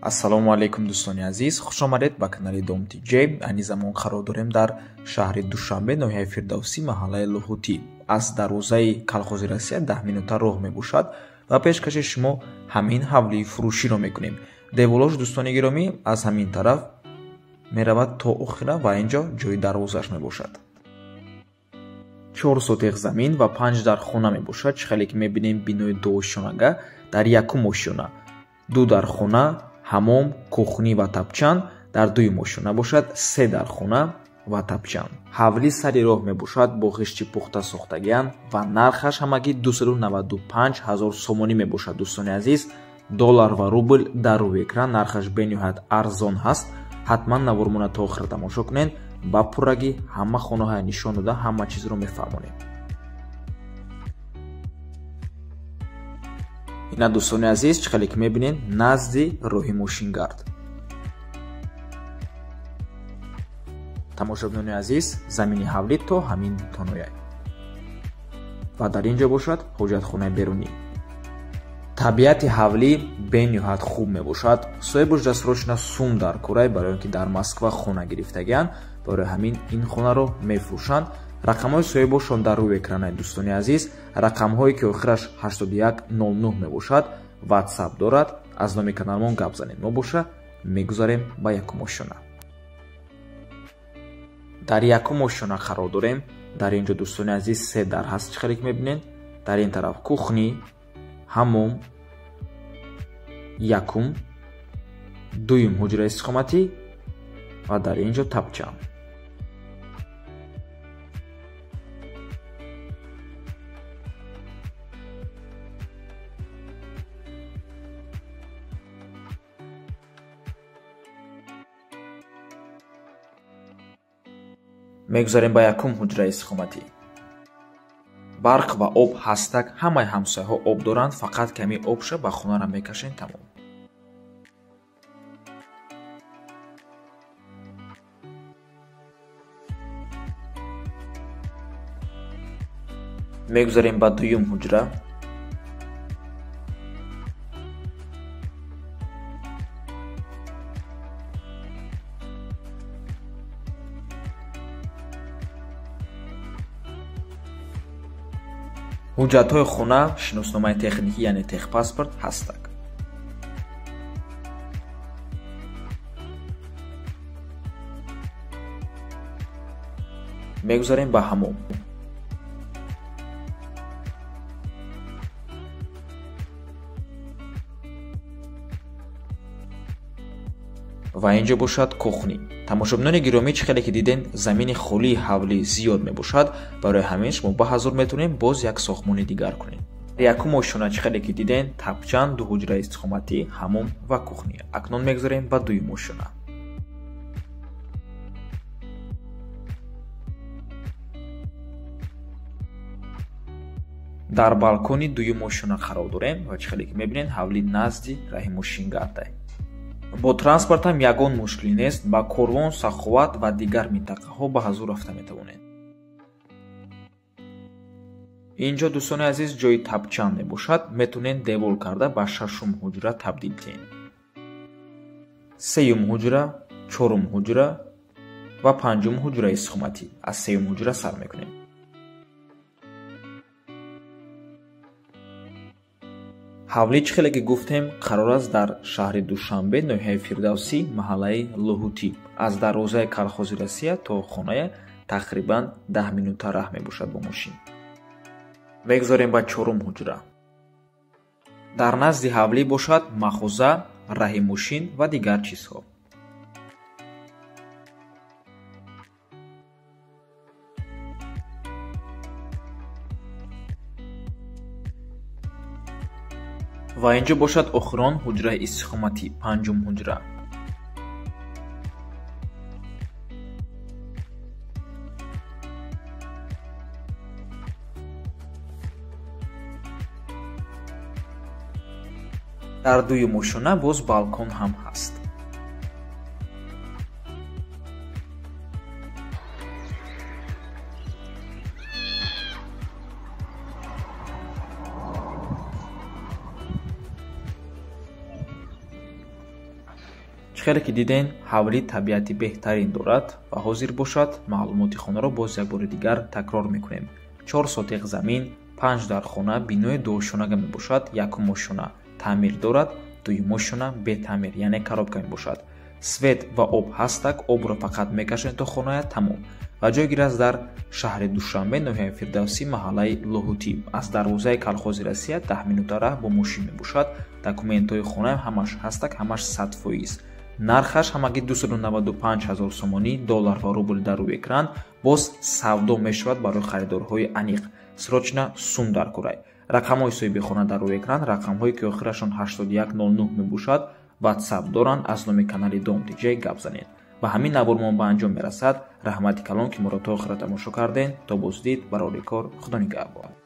ассалому алайкум дӯстони азиз, хушомадед ба канали Домти Ҷ. Айни замон қарор дорем дар шаҳри Душанбе, ноҳияи Фирдавсӣ, маҳаллаи Лӯҳутӣ. Аз дарвозаи Колхози Россия 10 минута роҳ мебошад ва пешкаши шумо ҳамин ҳавлии фурӯширо мекунем. Деволош дӯстони гиромӣ аз ҳамин тараф меравад то охира ва инҷо ҷои дарвозаш мебошад. 4 сотиқ замин ва 5 дар хона мебошад. Чӣ хеле ки мебинем бинои дуошонага дар якум ошона, 2 дар хона, ҳамом, кухнӣ ва тапчан дар дуюм ошона бошад, 3 дар хона ва тапчан. Ҳавли сари роҳ мебошад бо ғишти пухта сохтагиан ва нархаш ҳамагӣ 295 000 сомонӣ мебошад. Дӯстони азиз, доллар ва рубл дар рӯи экран нархаш бениҳоят арзон ҳаст. ҳатман навормона то охир тамошо кунед. Ба пуррагӣ ҳама хонаҳоя нишон дода ҳама чизро мефаҳмонем. ина дӯстони азиз, чӣ хеле ки мебинед назди роҳи мошингард. тамошобинони азиз, замини ҳавлӣ то ҳамин тоноя ва дар ин ҷо бошад ҳоҷатхонаи берунӣ. табиати ҳавлӣ бениҳоят хуб мебошад. соҳибош дастурошина сум дар корай, барои он ки дар Москва хона гирифтагианд, барои ҳамин ин хонаро мефурӯшанд. рақамҳои соҳибошон дар рӯи экранаи дӯстони азиз, рақамҳое ки охираш 8109 мебошад. WhatsApp дорад. аз номи каналмон гап занед. мо боша мегузарем ба якум ошона. дар якум ошона қарор дорем. дар ин ҷо дӯстони азиз 3 дар ҳаст. чӣ хеле ки мебинед, дар ин тараф кухнӣ, ҳамом, якум, дуюм ҳуҷраи истиқоматӣ ва дар ин ҷо тапчан. мегузарем ба якум ҳуҷраи истиқоматӣ. барқ ва об ҳастак. ҳамаи ҳамсояҳо об доранд, фақат ками обша ба хонара мекашем тамом. мегузарем ба дуюм ҳуҷра. ҳуҷҷатҳои хона, шиносномаи техникӣ яъне техпаспорт ҳастак. мегузарем ба ҳамом. ва ин ҷо бошад кухнӣ. тамошобинони гиромӣ, чӣ хеле ки диден замини холии ҳавлӣ зиёд мебошад. барои ҳамин шумо ба ҳазур метавонем боз як сохтмони дигар кунем. якум ошона, чӣ хеле ки диден тапчан, 2 ҳуҷраи истиқоматӣ, ҳамом ва кухнӣ. акнун мегузарем ба дуюм ошона. дар балкони дуюм ошона қарор дорем ва чӣ хеле ки мебинед ҳавли назди раҳи мошингарда. бо транспортам ягон мушкилӣ нест. ба Корвон, Саховат ва дигар минтақаҳо ба ҳазур рафта метавонед. инҷо дӯстони азиз ҷои тапчан мебошад. метавонед девол карда ба шашум ҳуҷра табдил кунед. сеюм ҳуҷра, чорум ҳуҷра ва панҷум ҳуҷраи истиқоматӣ. аз сеюм ҳуҷра сар мекунем. ҳавлӣ, чӣ хеле ки гуфтем, қарор аст дар шаҳри Душанбе, ноҳияи Фирдавсӣ, маҳаллаи Лӯҳутӣ. аз дарвозаи Колхози Россия то хоная тақрибан 10 минута раҳ мебошад бо мошин. мегузарем ба чорум ҳуҷра. дар назди ҳавлӣ бошад махоза, раҳи мошин ва дигар чизҳо. ва ин ҷо бошад охирон ҳуҷраи истиқоматӣ, панҷум ҳуҷра. дар дуюм ошона боз балкон ҳам ҳаст. خیلی که دیدین حوالی طبیعتی بهترین دارد و حاضر باشد. معلومات خانه را باز یک بار دیگر تکرار میکنیم. 4 ساتق زمین، 5 در خانه، بینای دوشانه می باشد. یکم ماشونه تعمیر دارد، دوم ماشونه به تعمیر یعنی коробка می باشد. سوت و آب هستک، آب را فقط میکشن تا خانه تمام. و جایگیر است در شهر دوشنبه، ناحیه فردوسی، محله لاهوتی. از دروازه کلخوزی رسیه 10 минута راه با ماشین می باشد. دکومنت های خانه همش هستک، همش 100% است. нархаш ҳамагӣ 295,000 сомонӣ, доллар ва рубл дар рӯи экран. боз савдо мешавад барои харидорҳои аниқ. срочно сум дар курай. рақамҳои соҳиби хона дар рӯи экран, рақамҳое ки охирашон 8109 мебошад. ватсап доранд. аз номи канали Dom DJ гап занед. ба ҳамин набурмон ба анҷом мерасад. раҳмати калон ки моро то охира тамошо кардем. то боздид барори кор. худо нигаҳбон.